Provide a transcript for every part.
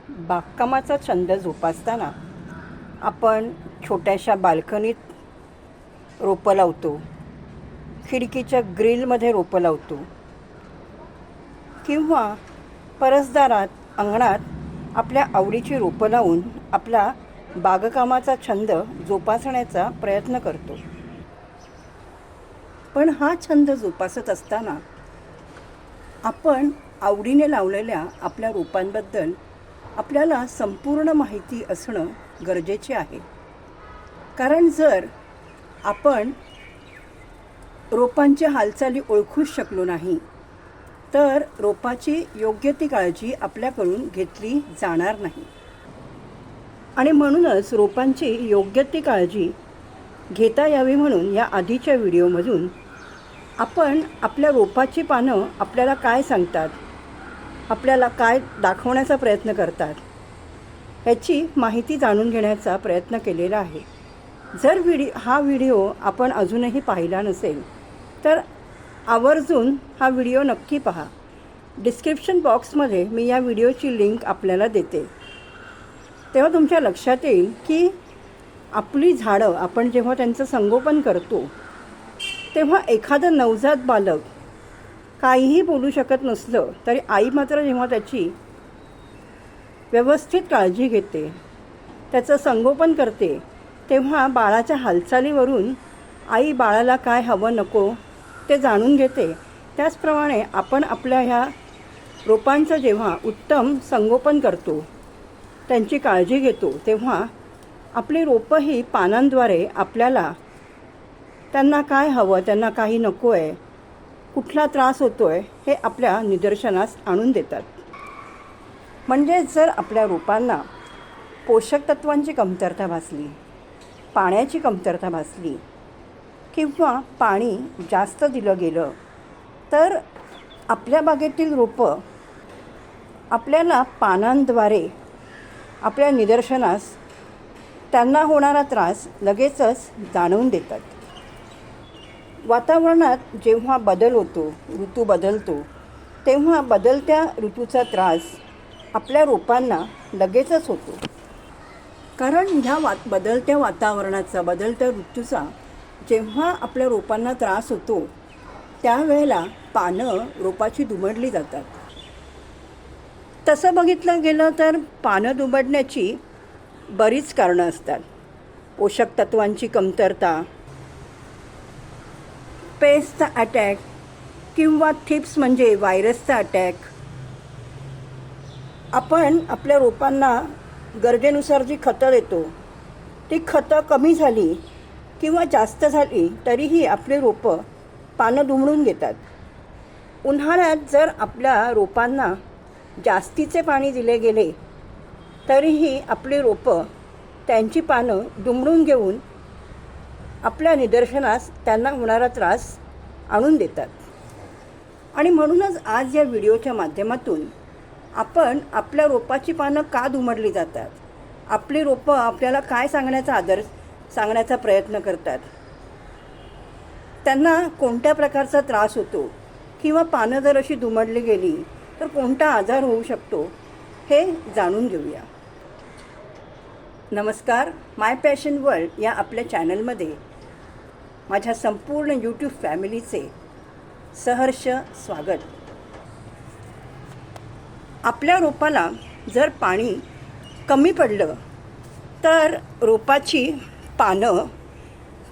बागकामाचा छंद जोपासताना आपण छोट्याशा बाल्कनीत रोपं लावतो, खिडकीच्या ग्रिलमध्ये रोपं लावतो किंवा परसदारात अंगणात आपल्या आवडीची रोपं लावून आपला बागकामाचा छंद जोपासण्याचा प्रयत्न करतो. पण हा छंद जोपासत असताना आपण आवडीने लावलेल्या आपल्या रोपांबद्दल आपल्याला संपूर्ण माहिती असणं गरजेचे आहे. कारण जर आपण रोपांच्या हालचाली ओळखूच शकलो नाही तर रोपाची योग्य ती काळजी आपल्याकडून घेतली जाणार नाही. आणि म्हणूनच रोपांची योग्य ती काळजी घेता यावी म्हणून या आधीच्या व्हिडिओमधून आपण आपल्या रोपाची पानं आपल्याला काय सांगतात, आपल्याला काय दाखवण्याचा प्रयत्न करतात ह्याची माहिती जाणून घेण्याचा प्रयत्न केलेला आहे. जर हा व्हिडिओ आपण अजूनही पाहिला नसेल तर आवर्जून हा व्हिडिओ नक्की पहा. डिस्क्रिप्शन बॉक्समध्ये मी या व्हिडिओची लिंक आपल्याला देते. तेव्हा तुमच्या लक्षात येईल की आपली झाडं आपण जेव्हा त्यांचं संगोपन करतो तेव्हा एखादं नवजात बालक काहीही बोलू शकत नसलं तरी आई मात्र जेव्हा त्याची व्यवस्थित काळजी घेते, त्याचं संगोपन करते, तेव्हा बाळाच्या हालचालीवरून आई बाळाला काय हवं नको ते जाणून घेते. त्याचप्रमाणे आपण आपल्या ह्या रोपांचं जेव्हा उत्तम संगोपन करतो, त्यांची काळजी घेतो, तेव्हा आपली रोपं ही पानांद्वारे आपल्याला त्यांना काय हवं, त्यांना काही नको आहे, कुठला त्रास होतो आहे हे आपल्या निदर्शनास आणून देतात. म्हणजे जर आपल्या रोपांना पोषक तत्वांची कमतरता भासली, पाण्याची कमतरता भासली किंवा पाणी जास्त दिलं गेलं तर आपल्या बागेतील रोपं आपल्याला पानांद्वारे आपल्या निदर्शनास त्यांना होणारा त्रास लगेचच जाणवून देतात. वातावरणात जेव्हा बदल होतो, ऋतू बदलतो, तेव्हा बदलत्या ऋतूचा त्रास आपल्या रोपांना लगेचच होतो. कारण ह्या बदलत्या वातावरणाचा, बदलत्या ऋतूचा जेव्हा आपल्या रोपांना त्रास होतो त्यावेळेला पानं रोपाची दुमडली जातात. तसं बघितलं गेलं तर पानं दुमडण्याची बरीच कारणं असतात. पोषक तत्वांची कमतरता, पेस्टचा अटॅक किंवा थिप्स म्हणजे व्हायरसचा अटॅक. आपण आपल्या रोपांना गरजेनुसार जी खतं देतो ती खतं कमी झाली किंवा जास्त झाली तरीही आपली रोपं पानं दुमडून घेतात. उन्हाळ्यात जर आपल्या रोपांना जास्तीचे पाणी दिले गेले तरीही आपली रोपं त्यांची पानं दुमडून घेऊन आपल्या निदर्शनास त्यांना होणारा त्रास आणून देतात. आणि म्हणूनच आज या व्हिडिओच्या माध्यमातून आपण आपल्या रोपाची पानं का दुमडली जातात, आपली रोपं आपल्याला काय सांगण्याचा प्रयत्न करतात, त्यांना कोणत्या प्रकारचा त्रास होतो किंवा पानं जर अशी दुमडली गेली तर कोणता आजार होऊ शकतो हे जाणून घेऊया. नमस्कार, माय पॅशन वर्ल्ड या आपल्या चॅनलमध्ये माझ्या संपूर्ण यूट्यूब फॅमिलीचे सहर्ष स्वागत. आपल्या रोपाला जर पाणी कमी पडलं तर रोपाची पानं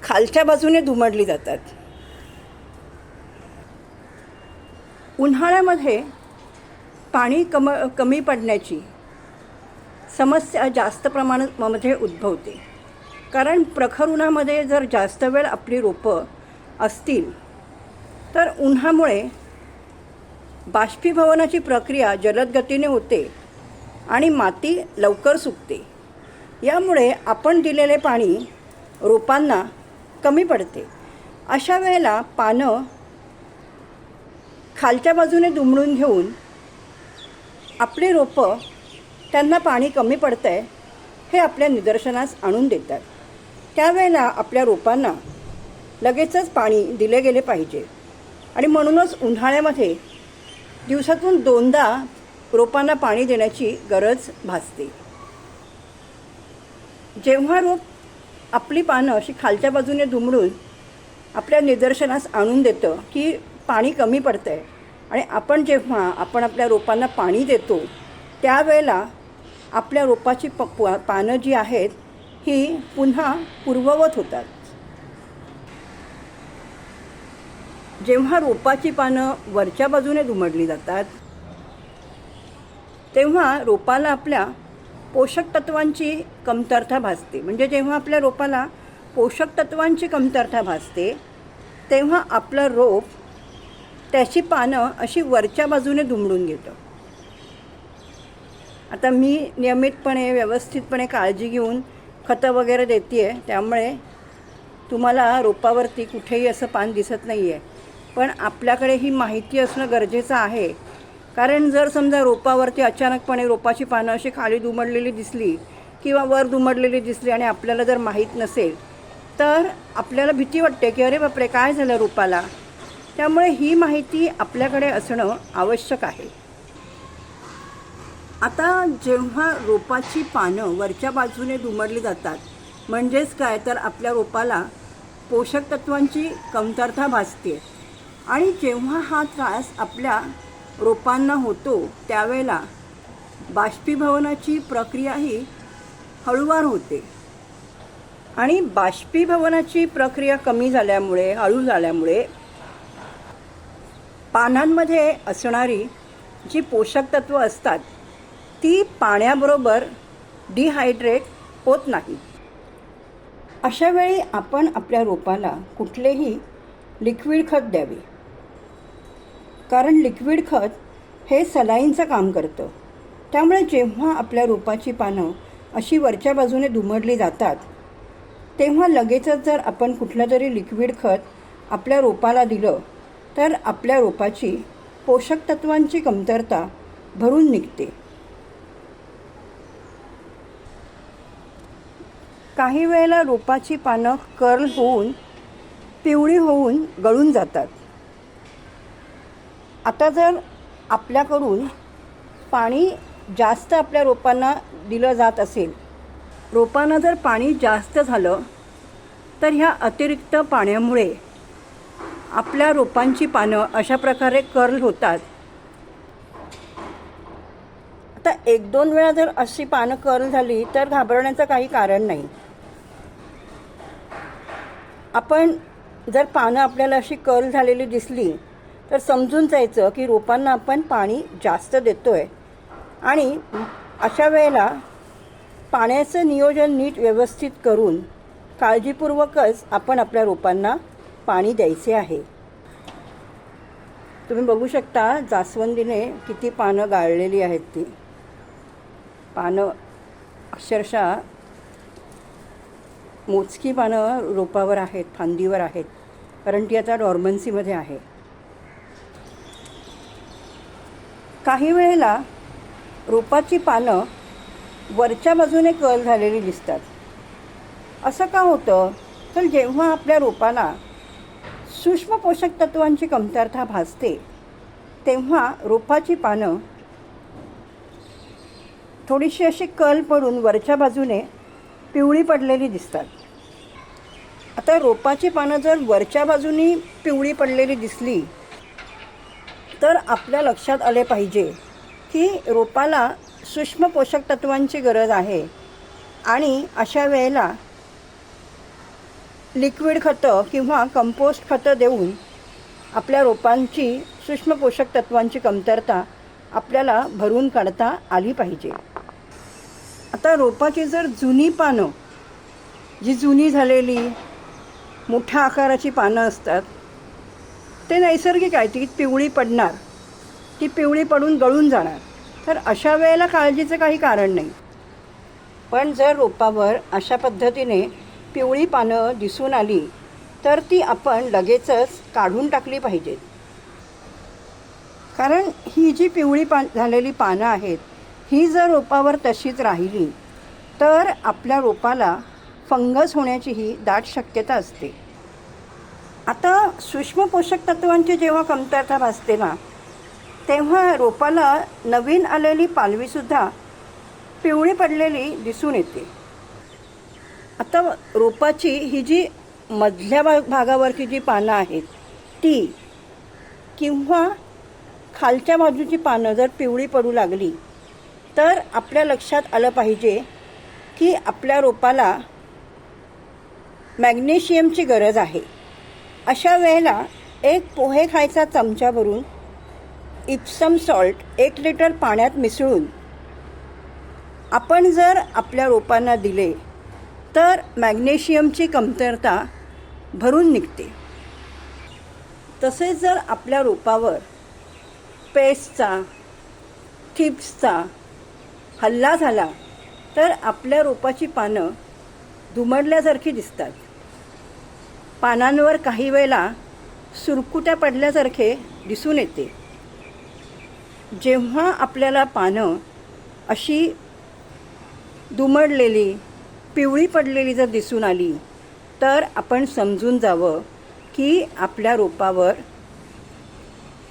खालच्या बाजूने दुमडली जातात. उन्हाळ्यामध्ये पाणी कमी पडण्याची समस्या जास्त प्रमाणामध्ये उद्भवते. कारण प्रखर उन्हामध्ये जर जास्त वेळ आपली रोपं असतील तर उन्हामुळे बाष्पीभवनाची प्रक्रिया जलद गतीने होते आणि माती लवकर सुकते. यामुळे आपण दिलेले पाणी रोपांना कमी पडते. अशा वेळेला पानं खालच्या बाजूने दुमडून घेऊन आपली रोपं त्यांना पाणी कमी पडतं आहे हे आपल्या निदर्शनास आणून देतात. त्यावेळेला आपल्या रोपांना लगेचच पाणी दिले गेले पाहिजे. आणि म्हणूनच उन्हाळ्यामध्ये दिवसातून 2दा रोपांना पाणी देण्याची गरज भासते. जेव्हा रोप आपली पानं अशी खालच्या बाजूने दुमडून आपल्या निदर्शनास आणून देतं की पाणी कमी पडतं आहे, आणि आपण जेव्हा आपल्या रोपांना पाणी देतो त्यावेळेला आपल्या रोपाची पानं जी आहेत ही पुन्हा पूर्ववत होतात. जेव्हा रोपाची पानं वरच्या बाजूने दुमडली जातात तेव्हा रोपाला आपल्या पोषक तत्वांची कमतरता भासते. म्हणजे जेव्हा आपल्या रोपाला पोषक तत्वांची कमतरता भासते तेव्हा आपलं रोप त्याची पानं अशी वरच्या बाजूने दुमडून घेतं. आता मी नियमितपणे व्यवस्थितपणे काळजी घेऊन खतं वगैरे देते आहे, त्यामुळे तुम्हाला रोपावरती कुठेही असं पान दिसत नाही आहे. पण आपल्याकडे ही माहिती असणं गरजेचं आहे, कारण जर समजा रोपावरती अचानकपणे रोपाची पानं अशी खाली दुमडलेली दिसली किंवा वर दुमडलेली दिसली आणि आपल्याला जर माहीत नसेल तर आपल्याला भीती वाटते की अरे बापरे काय झालं रोपाला. त्यामुळे ही माहिती आपल्याकडे असणं आवश्यक आहे. आता जेव्हा रोपाची पानं वरच्या बाजूने दुमडली जातात म्हणजेच काय तर आपल्या रोपाला पोषक तत्वांची कमतरता भासते, आणि जेव्हा हा त्रास आपल्या रोपांना होतो त्यावेळेला बाष्पीभवनाची प्रक्रिया ही हळूवार होते, आणि बाष्पीभवनाची प्रक्रिया कमी झाल्यामुळे हळू झाल्यामुळे पानांमध्ये असणारी जी पोषक तत्व असतात ती पाण्याबरोबर डिहायड्रेट होत नाही. अशा वेळी आपण आपल्या रोपाला कुठलेही लिक्विड खत द्यावे, कारण लिक्विड खत हे सलाईनचं काम करतं. त्यामुळे जेव्हा आपल्या रोपाची पानं अशी वरच्या बाजूने दुमडली जातात तेव्हा लगेचच जर आपण कुठलं तरी लिक्विड खत आपल्या रोपाला दिलं तर आपल्या रोपाची पोषक तत्वांची कमतरता भरून निघते. काही वेळेला रोपाची पानं कर्ल होऊन पिवळी होऊन गळून जातात. आता जर आपल्याकडून पाणी जास्त आपल्या रोपांना दिलं जात असेल, रोपांना जर पाणी जास्त झालं तर ह्या अतिरिक्त पाण्यामुळे आपल्या रोपांची पानं अशा प्रकारे कर्ल होतात. आता 1-2 वेळा जर अशी पानं कर्ल झाली तर घाबरण्याचं काही कारण नाही. आपण जर पानं आपल्याला अशी कर्ल झालेली दिसली तर समजून जायचं की रोपांना आपण पाणी जास्त देतो आहे, आणि अशा वेळेला पाण्याचं नियोजन नीट व्यवस्थित करून काळजीपूर्वकच आपण आपल्या रोपांना पाणी द्यायचे आहे. तुम्ही बघू शकता जास्वंदीने किती पानं गाळलेली आहेत. ती पानं अक्षरशः मोजकी पानं रोपावर आहेत, फांदीवर आहेत, कारण ती आता डॉर्मन्सीमध्ये आहे. काही वेळेला रोपाची पानं वरच्या बाजूने कर्ल झालेली दिसतात. असं का होतं तर जेव्हा आपल्या रोपाला सूक्ष्म पोषक तत्वांची कमतरता भासते तेव्हा रोपाची पानं थोडीशी अशी कर्ल पडून वरच्या बाजूने पिवळी पडलेली दिसतात. आता रोपाची पानं जर वरच्या बाजूनी पिवळी पडलेली दिसली तर आपल्या लक्षात आले पाहिजे की रोपाला सूक्ष्म पोषक तत्वांची गरज आहे, आणि अशा वेळेला लिक्विड खतं किंवा कंपोस्ट खतं देऊन आपल्या रोपांची सूक्ष्म पोषक तत्वांची कमतरता आपल्याला भरून काढता आली पाहिजे. आता रोपाची जर जुनी पानं, जी जुनी झालेली मोठ्या आकाराची पानं असतात ते नैसर्गिक आहे, ती पिवळी पडणार, ती पिवळी पडून गळून जाणार, तर अशा वेळेला काळजीचं काही कारण नाही. पण जर रोपावर अशा पद्धतीने पिवळी पानं दिसून आली तर ती आपण लगेचच काढून टाकली पाहिजेत, कारण ही जी पिवळी झालेली पानं आहेत ही जर रोपावर तशीच राहिली तर आपल्या रोपाला फंगस होण्याचीही दाट शक्यता असते. आता सूक्ष्म पोषक तत्वांची जेव्हा कमतरता भासते ना तेव्हा रोपाला नवीन आलेली पालवीसुद्धा पिवळी पडलेली दिसून येते. आता रोपाची ही जी मधल्या भागावरची जी पानं आहेत ती किंवा खालच्या बाजूची पानं जर पिवळी पडू लागली तर आपल्या लक्षात आलं पाहिजे की आपल्या रोपाला मॅग्नेशियमची गरज आहे. अशा वेळेला एक पोहे खायचा चमचा भरून इप्सम सॉल्ट 1 लिटर पाण्यात मिसळून आपण जर आपल्या रोपांना दिले तर मॅग्नेशियमची कमतरता भरून निघते. तसेच जर आपल्या रोपावर पेस्टचा थिप्सचा हल्ला झाला तर आपल्या रोपाची पानं दुमडल्यासारखी दिसतात. पानांवर काही वेळेला सुरकुत्या पडल्यासारखे दिसून येते. जेव्हा आपल्याला पानं अशी दुमडलेली पिवळी पडलेली जर दिसून आली तर आपण समजून जावं की आपल्या रोपावर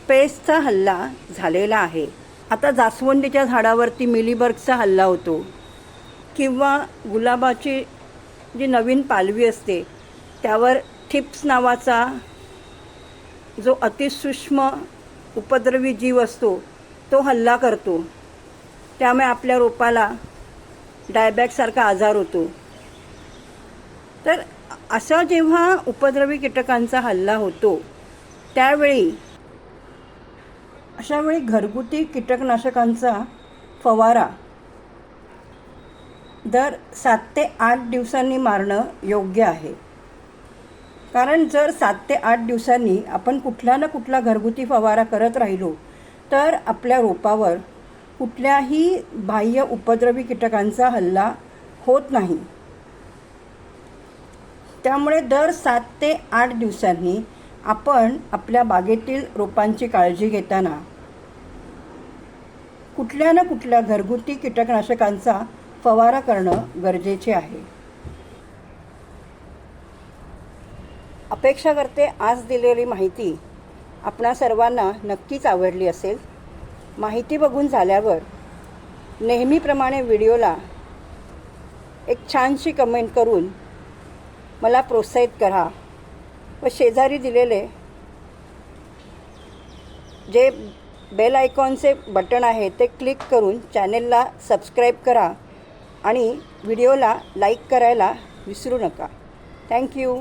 पेस्टचा हल्ला झालेला आहे. आता जास्वंदीच्या झाडावरती मिलीबर्गचा हल्ला होतो किंवा गुलाबाची जी नवीन पालवी असते त्यावर थिप्स नावाचा जो अतिसूक्ष्म उपद्रवी जीव असतो तो हल्ला करतो. त्यामुळे आपल्या रोपाला डायबॅकसारखा आजार होतो. तर असा जेव्हा उपद्रवी कीटकांचा हल्ला होतो अशावेळी घरगुती कीटकनाशकांचा फवारा दर 7 ते 8 दिवसांनी मारणं योग्य आहे. कारण जर 7 ते 8 दिवसांनी आपण कुठला ना कुठला घरगुती फवारा करत राहिलो तर आपल्या रोपावर कुठल्याही बाह्य उपद्रवी कीटकांचा हल्ला होत नाही. त्यामुळे दर 7 ते 8 दिवसांनी आपण आपल्या बागेतील रोपांची काळजी घेताना कुठल्या ना कुठल्या घरगुती कीटकनाशकांचा फवारा करणं गरजेचे आहे. अपेक्षा करते आज दिलेली माहिती आपणा सर्वांना नक्कीच आवडली असेल. माहिती बघून झाल्यावर नेहमीप्रमाणे व्हिडिओला एक छानशी कमेंट करून मला प्रोत्साहित करा व शेजारी दिलेले जे बेल आयकॉनचे बटन आहे ते क्लिक करून चॅनेलला सबस्क्राईब करा आणि व्हिडिओला लाईक करायला विसरू नका. थँक्यू.